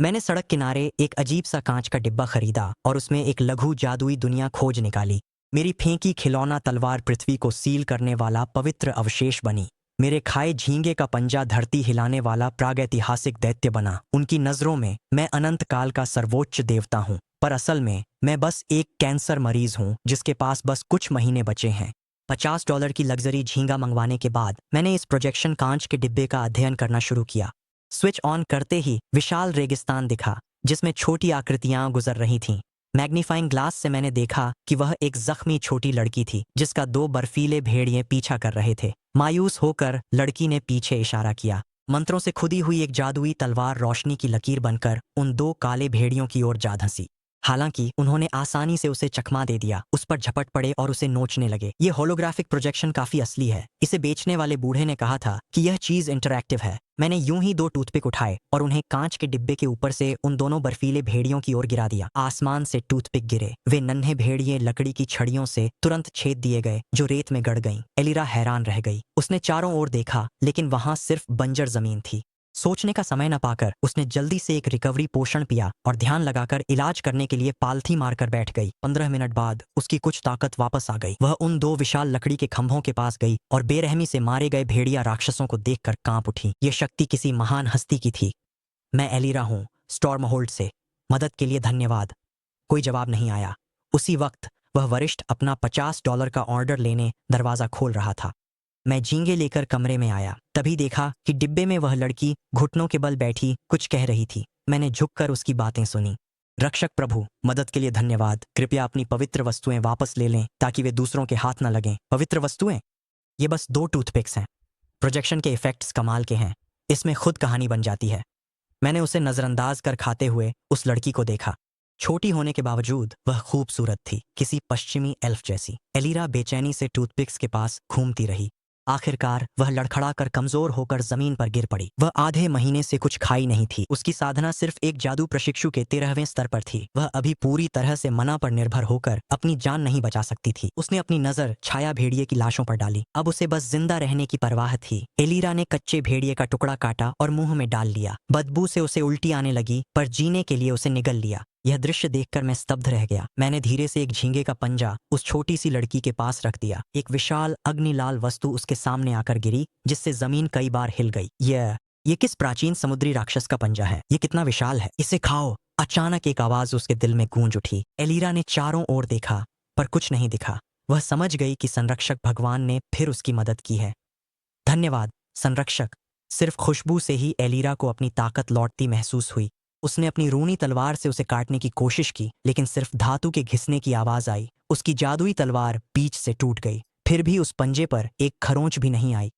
मैंने सड़क किनारे एक अजीब सा कांच का डिब्बा खरीदा और उसमें एक लघु जादुई दुनिया खोज निकाली। मेरी फेंकी खिलौना तलवार पृथ्वी को सील करने वाला पवित्र अवशेष बनी। मेरे खाए झींगे का पंजा धरती हिलाने वाला प्रागैतिहासिक दैत्य बना। उनकी नजरों में मैं अनंत काल का सर्वोच्च देवता हूँ, पर असल में मैं बस एक कैंसर मरीज हूँ जिसके पास बस कुछ महीने बचे हैं। $50 की लग्जरी झींगा मंगवाने के बाद मैंने इस प्रोजेक्शन कांच के डिब्बे का अध्ययन करना शुरू किया। स्विच ऑन करते ही विशाल रेगिस्तान दिखा जिसमें छोटी आकृतियां गुजर रही थीं। मैग्नीफाइंग ग्लास से मैंने देखा कि वह एक जख्मी छोटी लड़की थी जिसका 2 बर्फीले भेड़िए पीछा कर रहे थे। मायूस होकर लड़की ने पीछे इशारा किया। मंत्रों से खुदी हुई एक जादुई तलवार रोशनी की लकीर बनकर उन 2 काले भेड़ियों की ओर जा धंसी। हालांकि उन्होंने आसानी से उसे चकमा दे दिया, उस पर झपट पड़े और उसे नोचने लगे। ये होलोग्राफिक प्रोजेक्शन काफी असली है। इसे बेचने वाले बूढ़े ने कहा था कि यह चीज इंटरैक्टिव है। मैंने यूं ही 2 टूथपिक उठाए और उन्हें कांच के डिब्बे के ऊपर से उन दोनों बर्फीले भेड़ियों की ओर गिरा दिया। आसमान से टूथपिक गिरे। वे नन्हे भेड़िए लकड़ी की छड़ियों से तुरंत छेद दिए गए जो रेत में गड़ गईं। एलिरा हैरान रह गई। उसने चारों ओर देखा लेकिन वहां सिर्फ बंजर जमीन थी। सोचने का समय न पाकर उसने जल्दी से एक रिकवरी पोषण पिया और ध्यान लगाकर इलाज करने के लिए पालथी मारकर बैठ गई। 15 मिनट बाद उसकी कुछ ताकत वापस आ गई। वह उन 2 विशाल लकड़ी के खंभों के पास गई और बेरहमी से मारे गए भेड़िया राक्षसों को देखकर कांप उठी। ये शक्ति किसी महान हस्ती की थी। मैं एलिरा हूँ, स्टॉर्महोल्ड से। मदद के लिए धन्यवाद। कोई जवाब नहीं आया। उसी वक्त वह वरिष्ठ अपना $50 का ऑर्डर लेने दरवाजा खोल रहा था। मैं झींगे लेकर कमरे में आया, तभी देखा कि डिब्बे में वह लड़की घुटनों के बल बैठी कुछ कह रही थी। मैंने झुककर उसकी बातें सुनी। रक्षक प्रभु, मदद के लिए धन्यवाद। कृपया अपनी पवित्र वस्तुएं वापस ले लें ताकि वे दूसरों के हाथ न लगें। पवित्र वस्तुएं? ये बस 2 टूथपिक्स हैं। प्रोजेक्शन के इफेक्ट्स कमाल के हैं। इसमें खुद कहानी बन जाती है। मैंने उसे नजरअंदाज कर खाते हुए उस लड़की को देखा। छोटी होने के बावजूद वह खूबसूरत थी, किसी पश्चिमी एल्फ जैसी। एलिरा बेचैनी से टूथपिक्स के पास घूमती रही। आखिरकार वह लड़खड़ा कर कमजोर होकर जमीन पर गिर पड़ी। वह आधे महीने से कुछ खाई नहीं थी। उसकी साधना सिर्फ एक जादू प्रशिक्षु के 13वें स्तर पर थी। वह अभी पूरी तरह से मना पर निर्भर होकर अपनी जान नहीं बचा सकती थी। उसने अपनी नजर छाया भेड़िए की लाशों पर डाली। अब उसे बस जिंदा रहने की परवाह थी। एलिरा ने कच्चे भेड़िए का टुकड़ा काटा और मुंह में डाल लिया। बदबू से उसे उल्टी आने लगी, पर जीने के लिए उसे निगल लिया। यह दृश्य देखकर मैं स्तब्ध रह गया। मैंने धीरे से एक झींगे का पंजा उस छोटी सी लड़की के पास रख दिया। एक विशाल अग्निलाल वस्तु उसके सामने आकर गिरी जिससे जमीन कई बार हिल गई। ये किस प्राचीन समुद्री राक्षस का पंजा है? ये कितना विशाल है? इसे खाओ। अचानक एक आवाज उसके दिल में गूंज उठी। एलिरा ने चारों ओर देखा पर कुछ नहीं दिखा। वह समझ गई कि संरक्षक भगवान ने फिर उसकी मदद की है। धन्यवाद संरक्षक। सिर्फ खुशबू से ही एलिरा को अपनी ताकत लौटती महसूस हुई। उसने अपनी रूनी तलवार से उसे काटने की कोशिश की, लेकिन सिर्फ धातु के घिसने की आवाज आई। उसकी जादुई तलवार बीच से टूट गई। फिर भी उस पंजे पर एक खरोंच भी नहीं आई।